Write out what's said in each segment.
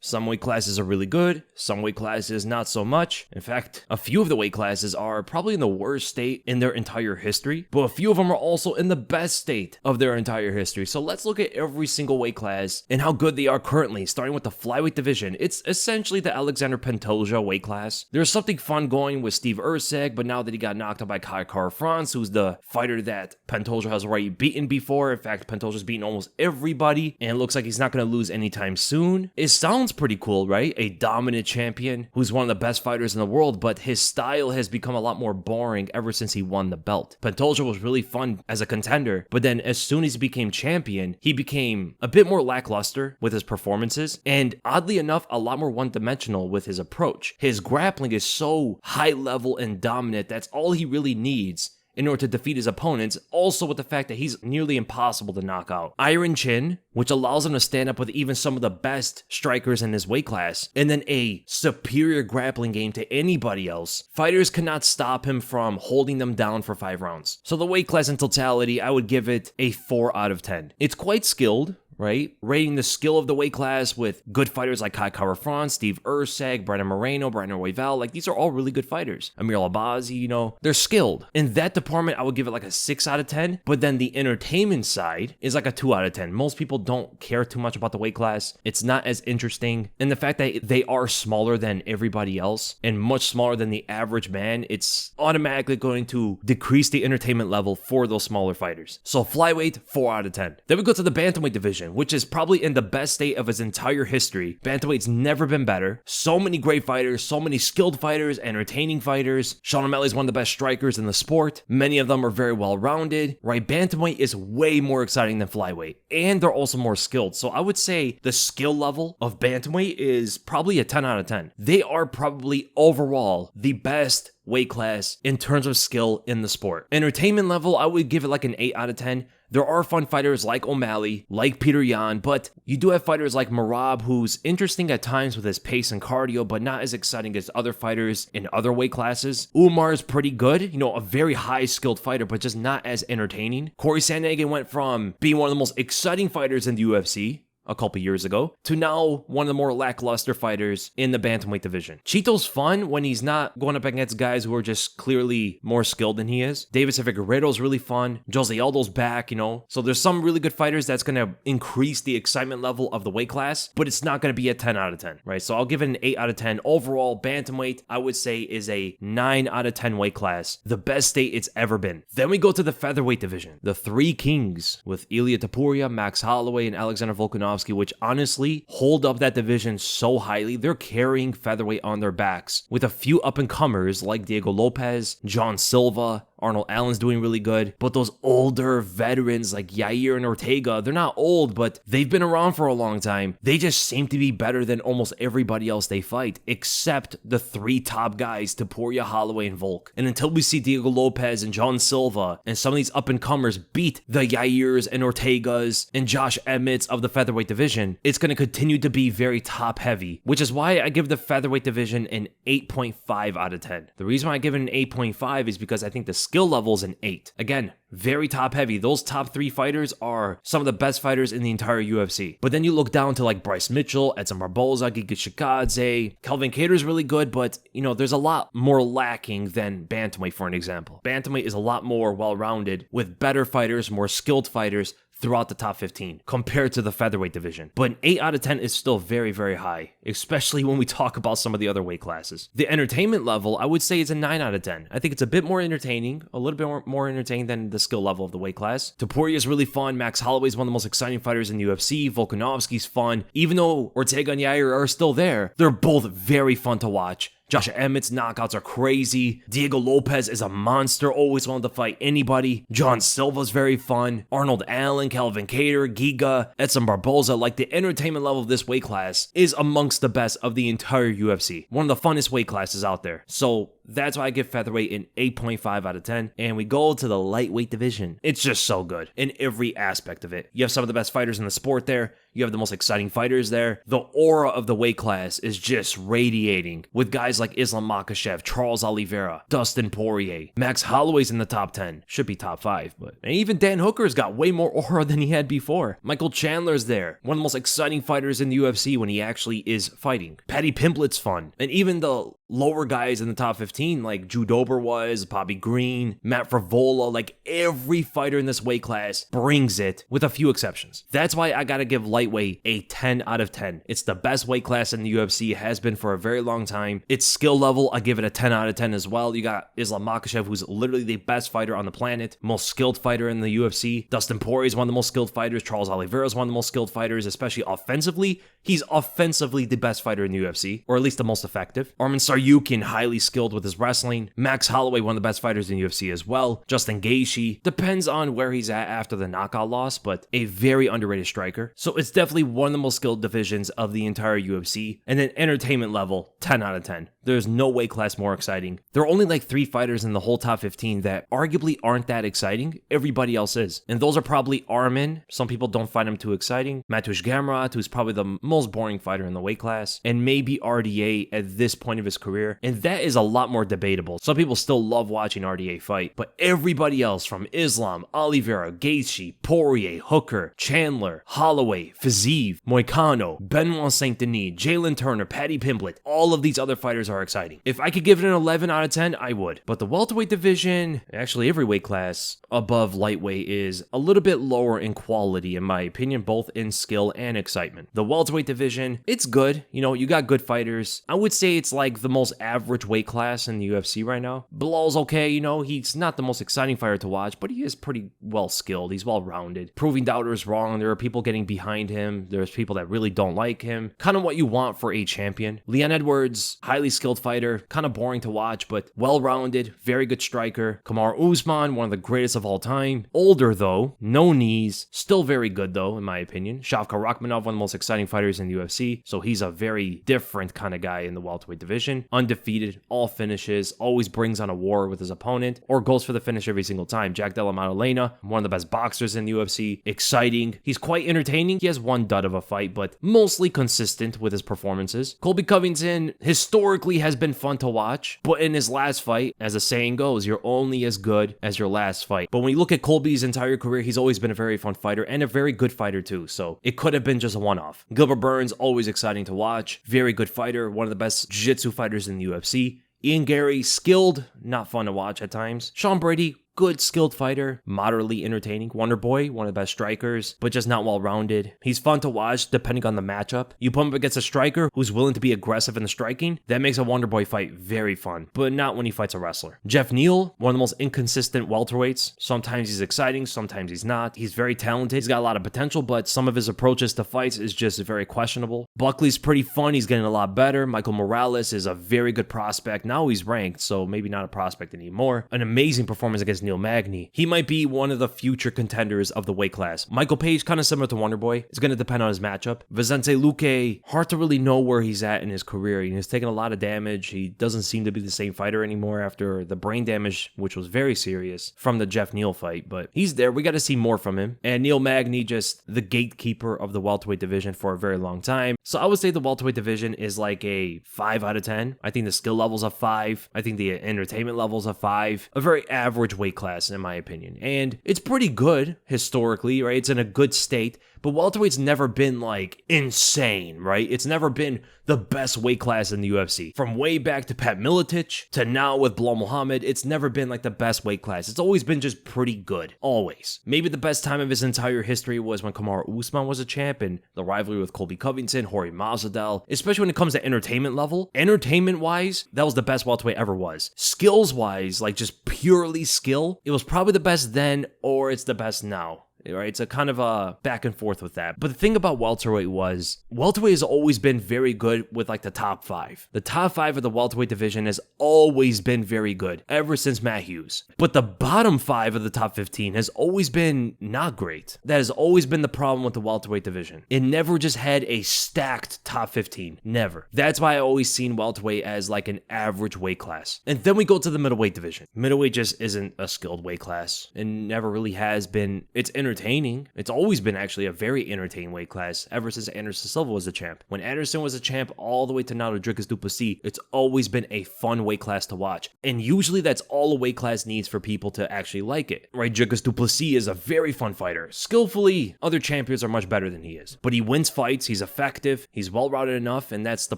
Some weight classes are really good, some weight classes not so much. In fact, a few of the weight classes are probably in the worst state in their entire history, but a few of them are also in the best state of their entire history. So let's look at every single weight class and how good they are currently, starting with the flyweight division. It's essentially the Alexandre Pantoja weight class. There's something fun going with Steve Erceg, but now that he got knocked out by Kai Kara-France, who's the fighter that Pantoja has already beaten before. In fact, Pantoja's beaten almost everybody, and it looks like he's not going to lose anytime soon. It sounds pretty cool, right? A dominant champion who's one of the best fighters in the world, but his style has become a lot more boring ever since he won the belt. Pantoja was really fun as a contender, but then as soon as he became champion, he became a bit more lackluster with his performances, and oddly enough, a lot more one-dimensional with his approach. His grappling is so high level and dominant, that's all he really needs in order to defeat his opponents, also with the fact that he's nearly impossible to knock out. Iron chin, which allows him to stand up with even some of the best strikers in his weight class, and then a superior grappling game to anybody else. Fighters cannot stop him from holding them down for 5 rounds. So the weight class in totality, I would give it a 4 out of 10. It's quite skilled, right? Rating the skill of the weight class with good fighters like Kai Kara-France, Steve Erceg, Brandon Moreno, Brandon Royval, like these are all really good fighters. Amir Albazi, they're skilled. In that department, I would give it like a 6 out of 10, but then the entertainment side is like a 2 out of 10. Most people don't care too much about the weight class. It's not as interesting. And the fact that they are smaller than everybody else and much smaller than the average man, it's automatically going to decrease the entertainment level for those smaller fighters. So flyweight, 4 out of 10. Then we go to the bantamweight division, which is probably in the best state of its entire history. Bantamweight's never been better. So many great fighters, so many skilled fighters, entertaining fighters. Sean O'Malley's one of the best strikers in the sport. Many of them are very well-rounded, right? Bantamweight is way more exciting than flyweight, and they're also more skilled. So I would say the skill level of bantamweight is probably a 10 out of 10. They are probably overall the best weight class in terms of skill in the sport. Entertainment level, I would give it like an 8 out of 10. There are fun fighters like O'Malley, like Peter Yan, but you do have fighters like Merab, who's interesting at times with his pace and cardio, but not as exciting as other fighters in other weight classes. Umar is pretty good, a very high skilled fighter, but just not as entertaining. Corey Sandhagen went from being one of the most exciting fighters in the UFC a couple years ago to now one of the more lackluster fighters in the bantamweight division. Chito's fun when he's not going up against guys who are just clearly more skilled than he is. Davis Figueiredo's really fun. Jose Aldo's back, So there's some really good fighters that's going to increase the excitement level of the weight class, but it's not going to be a 10 out of 10, right? So I'll give it an 8 out of 10. Overall, bantamweight, I would say, is a 9 out of 10 weight class. The best state it's ever been. Then we go to the featherweight division. The three kings with Ilia Topuria, Max Holloway, and Alexander Volkanovski, which honestly hold up that division so highly. They're carrying featherweight on their backs with a few up-and-comers like Diego Lopez, John Silva, Arnold Allen's doing really good, but those older veterans like Yair and Ortega, they're not old, but they've been around for a long time. They just seem to be better than almost everybody else they fight, except the 3 top guys, Topuria, Holloway, and Volk. And until we see Diego Lopez and John Silva and some of these up-and-comers beat the Yairs and Ortegas and Josh Emmets of the featherweight division, it's going to continue to be very top-heavy, which is why I give the featherweight division an 8.5 out of 10. The reason why I give it an 8.5 is because I think the skill level is an 8. Again, very top heavy. Those top 3 fighters are some of the best fighters in the entire UFC. But then you look down to like Bryce Mitchell, Edson Barboza, Giga Chikadze, Kelvin Cater's really good, but there's a lot more lacking than bantamweight, for an example. Bantamweight is a lot more well-rounded with better fighters, more skilled fighters throughout the top 15 compared to the featherweight division. But an 8 out of 10 is still very, very high, especially when we talk about some of the other weight classes. The entertainment level, I would say, is a 9 out of 10. I think it's a bit more entertaining, a little bit more entertaining than the skill level of the weight class. Topuria is really fun. Max Holloway is one of the most exciting fighters in the UFC. Volkanovski's fun. Even though Ortega and Yair are still there, they're both very fun to watch. Josh Emmett's knockouts are crazy. Diego Lopez is a monster, always wanted to fight anybody. John Silva's very fun. Arnold Allen, Kelvin Cater, Giga, Edson Barboza. Like, the entertainment level of this weight class is amongst the best of the entire UFC. One of the funnest weight classes out there. So that's why I give featherweight an 8.5 out of 10. And we go to the lightweight division. It's just so good in every aspect of it. You have some of the best fighters in the sport there. You have the most exciting fighters there. The aura of the weight class is just radiating with guys like Islam Makhachev, Charles Oliveira, Dustin Poirier. Max Holloway's in the top 10. Should be top 5, but and even Dan Hooker's got way more aura than he had before. Michael Chandler's there. One of the most exciting fighters in the UFC when he actually is fighting. Paddy Pimblett's fun. And even the lower guys in the top 15, like Drew Dober was, Bobby Green, Matt Frivola, like every fighter in this weight class brings it with a few exceptions. That's why I gotta give lightweight a 10 out of 10. It's the best weight class in the UFC, has been for a very long time. Its skill level, I give it a 10 out of 10 as well. You got Islam Makhachev, who's literally the best fighter on the planet, most skilled fighter in the UFC. Dustin Poirier is one of the most skilled fighters. Charles Oliveira is one of the most skilled fighters, especially offensively. He's offensively the best fighter in the UFC, or at least the most effective. Arman Saryukin, highly skilled with his wrestling. Max Holloway, one of the best fighters in the UFC as well. Justin Gaethje, depends on where he's at after the knockout loss, but a very underrated striker. So it's definitely one of the most skilled divisions of the entire UFC. And then entertainment level, 10 out of 10. There's no weight class more exciting. There are only like 3 fighters in the whole top 15 that arguably aren't that exciting. Everybody else is. And those are probably Arman. Some people don't find him too exciting. Mateusz Gamrot, who's probably the most boring fighter in the weight class. And maybe RDA at this point of his career. And that is a lot more debatable. Some people still love watching RDA fight. But everybody else from Islam, Oliveira, Gaethje, Poirier, Hooker, Chandler, Holloway, Fiziev, Moicano, Benoit Saint Denis, Jalen Turner, Paddy Pimblett, all of these other fighters are exciting. If I could give it an 11 out of 10, I would. But the welterweight division, actually every weight class above lightweight, is a little bit lower in quality in my opinion, both in skill and excitement. The welterweight division, it's good. You know, you got good fighters. I would say it's like the most average weight class in the UFC right now. Belal's okay, you know, he's not the most exciting fighter to watch, but he is pretty well skilled. He's well rounded. Proving doubters wrong. There are people getting behind him. There's people that really don't like him. Kind of what you want for a champion. Leon Edwards, highly skilled fighter, kind of boring to watch, but well-rounded, very good striker. Kamaru Usman, one of the greatest of all time. Older though, no knees, still very good though, in my opinion. Shavkat Rakhmonov, one of the most exciting fighters in the UFC, so he's a very different kind of guy in the welterweight division. Undefeated, all finishes, always brings on a war with his opponent, or goes for the finish every single time. Jack Della Maddalena, one of the best boxers in the UFC, exciting. He's quite entertaining. He has one dud of a fight, but mostly consistent with his performances. Colby Covington historically has been fun to watch, but in his last fight, as the saying goes, you're only as good as your last fight. But when you look at Colby's entire career, he's always been a very fun fighter and a very good fighter too, so it could have been just a one-off. Gilbert Burns, always exciting to watch, very good fighter, one of the best jiu-jitsu fighters in the UFC. Ian Gary, skilled, not fun to watch at times. Sean Brady, good skilled fighter, moderately entertaining. Wonder Boy, one of the best strikers, but just not well-rounded. He's fun to watch depending on the matchup. You put him up against a striker who's willing to be aggressive in the striking, that makes a Wonder Boy fight very fun, but not when he fights a wrestler. Jeff Neal, one of the most inconsistent welterweights. Sometimes he's exciting, sometimes he's not. He's very talented, he's got a lot of potential, but some of his approaches to fights is just very questionable. Buckley's pretty fun, he's getting a lot better. Michael Morales is a very good prospect. Now he's ranked, so maybe not a prospect anymore. An amazing performance against Neil Magny. He might be one of the future contenders of the weight class. Michael Page, kind of similar to Wonder Boy. It's going to depend on his matchup. Vicente Luque, hard to really know where he's at in his career. He's taken a lot of damage. He doesn't seem to be the same fighter anymore after the brain damage, which was very serious from the Jeff Neal fight, but he's there. We got to see more from him. And Neil Magny, just the gatekeeper of the welterweight division for a very long time. So I would say the welterweight division is like a 5 out of 10. I think the skill level's a 5. I think the entertainment level's a 5. A very average weight class in my opinion. And it's pretty good historically, right? It's in a good state, but welterweight's never been like insane, right? It's never been the best weight class in the UFC. From way back to Pat Miletich to now with Bilal Muhammad, it's never been like the best weight class. It's always been just pretty good, always. Maybe the best time of his entire history was when Kamaru Usman was a champ and the rivalry with Colby Covington, Jorge Masvidal, especially when it comes to entertainment level. Entertainment-wise, that was the best welterweight ever was. Skills-wise, like just purely skill, it was probably the best then or it's the best now. Right, it's a kind of a back and forth with that. But the thing about welterweight has always been very good with like the top 5. The top 5 of the welterweight division has always been very good ever since Matt Hughes. But the bottom 5 of the top 15 has always been not great. That has always been the problem with the welterweight division. It never just had a stacked top 15. Never. That's why I always seen welterweight as like an average weight class. And then we go to the middleweight division. Middleweight just isn't a skilled weight class and never really has been. It's entertaining. entertaining. It's always been actually a very entertaining weight class ever since Anderson Silva was a champ. When Anderson was a champ all the way to now to Dricus du Plessis, it's always been a fun weight class to watch. And usually that's all a weight class needs for people to actually like it, right? Dricus du Plessis is a very fun fighter. Skillfully, other champions are much better than he is. But he wins fights, he's effective, he's well-rounded enough, and that's the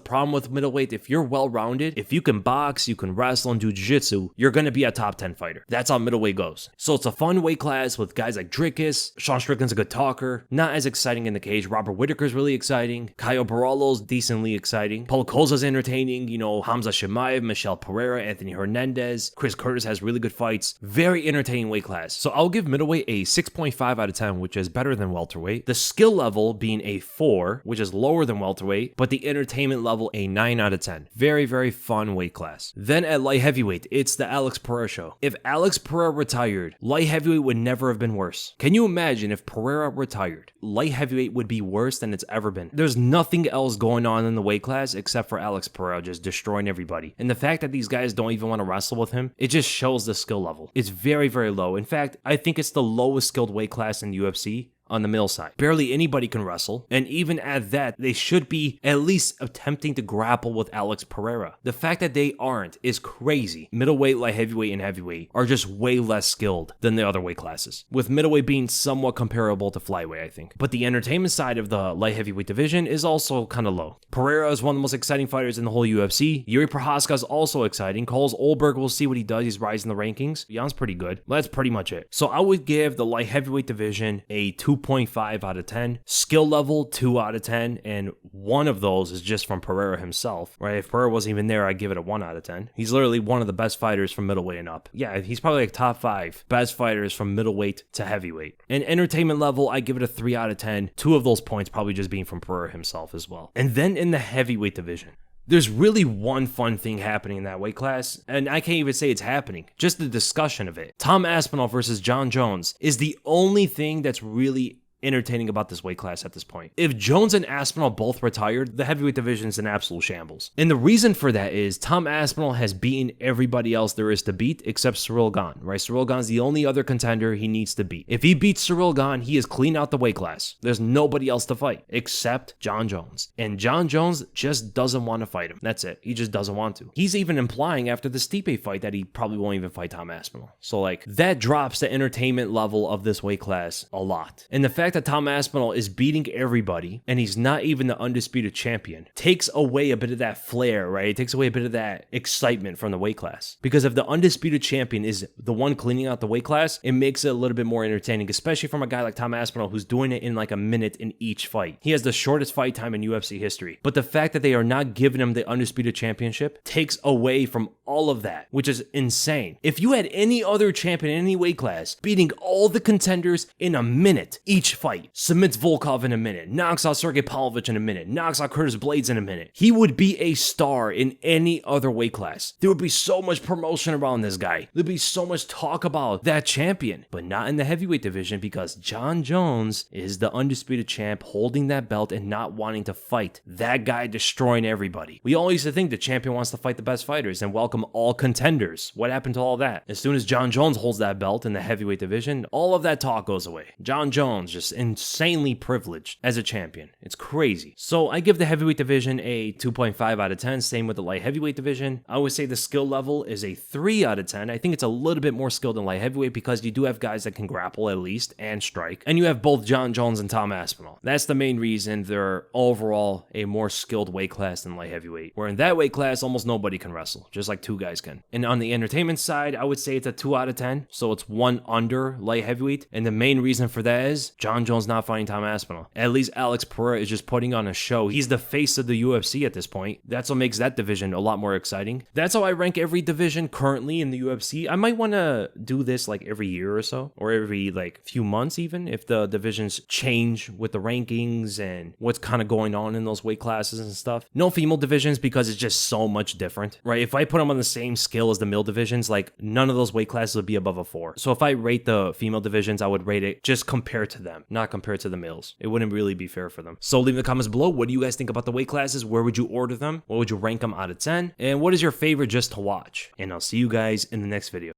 problem with middleweight. If you're well-rounded, if you can box, you can wrestle and do jiu-jitsu, you're going to be a top 10 fighter. That's how middleweight goes. So it's a fun weight class with guys like Dricus. Sean Strickland's a good talker. Not as exciting in the cage. Robert Whittaker's really exciting. Caio Borrallo's decently exciting. Paulo Coza's entertaining. You know, Hamza Chimaev, Michel Pereira, Anthony Hernandez. Chris Curtis has really good fights. Very entertaining weight class. So I'll give middleweight a 6.5 out of 10, which is better than welterweight. The skill level being a 4, which is lower than welterweight, but the entertainment level a 9 out of 10. Very, very fun weight class. Then at light heavyweight, it's the Alex Pereira show. If Alex Pereira retired, light heavyweight would never have been worse. Can you imagine if Pereira retired? Light heavyweight would be worse than it's ever been. There's nothing else going on in the weight class except for Alex Pereira just destroying everybody. And the fact that these guys don't even want to wrestle with him, it just shows the skill level. It's very, very low. In fact, I think it's the lowest skilled weight class in the UFC. On the middle side. Barely anybody can wrestle, and even at that, they should be at least attempting to grapple with Alex Pereira. The fact that they aren't is crazy. Middleweight, light heavyweight, and heavyweight are just way less skilled than the other weight classes, with middleweight being somewhat comparable to flyweight, I think. But the entertainment side of the light heavyweight division is also kind of low. Pereira is one of the most exciting fighters in the whole UFC. Yuri Prochazka is also exciting. Carlos Ulberg, we'll see what he does. He's rising the rankings. Jan's pretty good. But that's pretty much it. So I would give the light heavyweight division a 2.5 out of 10. Skill level 2 out of 10, and one of those is just from Pereira himself, right? If Pereira wasn't even there, I'd give it a 1 out of 10. He's literally one of the best fighters from middleweight and up. Yeah, he's probably like top 5 best fighters from middleweight to heavyweight. And entertainment level, I give it a 3 out of 10. 2 of those points probably just being from Pereira himself as well. And then in the heavyweight division, there's really one fun thing happening in that weight class, and I can't even say it's happening, just the discussion of it. Tom Aspinall versus Jon Jones is the only thing that's really entertaining about this weight class at this point. If Jones and Aspinall both retired, the heavyweight division is an absolute shambles. And the reason for that is Tom Aspinall has beaten everybody else there is to beat except Cyril Gane, right? Cyril Gane's the only other contender he needs to beat. If he beats Cyril Gane, he is clean out the weight class. There's nobody else to fight except Jon Jones. And Jon Jones just doesn't want to fight him. That's it. He just doesn't want to. He's even implying after the Stipe fight that he probably won't even fight Tom Aspinall. So like that drops the entertainment level of this weight class a lot. And the fact that Tom Aspinall is beating everybody and he's not even the undisputed champion takes away a bit of that flair, right? It takes away a bit of that excitement from the weight class. Because if the undisputed champion is the one cleaning out the weight class, it makes it a little bit more entertaining, especially from a guy like Tom Aspinall who's doing it in like a minute in each fight. He has the shortest fight time in UFC history. But the fact that they are not giving him the undisputed championship takes away from all of that, which is insane. If you had any other champion in any weight class beating all the contenders in a minute each fight, submits Volkov in a minute, knocks out Sergey Pavlovich in a minute, knocks out Curtis Blades in a minute, he would be a star in any other weight class. There would be so much promotion around this guy. There'd be so much talk about that champion, but not in the heavyweight division because Jon Jones is the undisputed champ holding that belt and not wanting to fight. That guy destroying everybody. We all used to think the champion wants to fight the best fighters and welcome all contenders. What happened to all that? As soon as Jon Jones holds that belt in the heavyweight division, all of that talk goes away. Jon Jones just insanely privileged as a champion. It's crazy. So I give the heavyweight division a 2.5 out of 10. Same with the light heavyweight division. I would say the skill level is a 3 out of 10. I think it's a little bit more skilled than light heavyweight because you do have guys that can grapple at least and strike. And you have both Jon Jones and Tom Aspinall. That's the main reason they're overall a more skilled weight class than light heavyweight. Where in that weight class, almost nobody can wrestle. Just like 2 guys can. And on the entertainment side, I would say it's a 2 out of 10. So it's 1 under light heavyweight. And the main reason for that is Jon Jones not fighting Tom Aspinall. At least Alex Pereira is just putting on a show. He's the face of the UFC at this point. That's what makes that division a lot more exciting. That's how I rank every division currently in the UFC. I might want to do this like every year or so, or every like few months even, if the divisions change with the rankings and what's kind of going on in those weight classes and stuff. No female divisions because it's just so much different, right? If I put them on the same scale as the male divisions, like none of those weight classes would be above a 4. So if I rate the female divisions, I would rate it just compared to them, not compared to the males. It wouldn't really be fair for them. So leave in the comments below, what do you guys think about the weight classes? Where would you order them? What would you rank them out of 10? And what is your favorite just to watch? And I'll see you guys in the next video.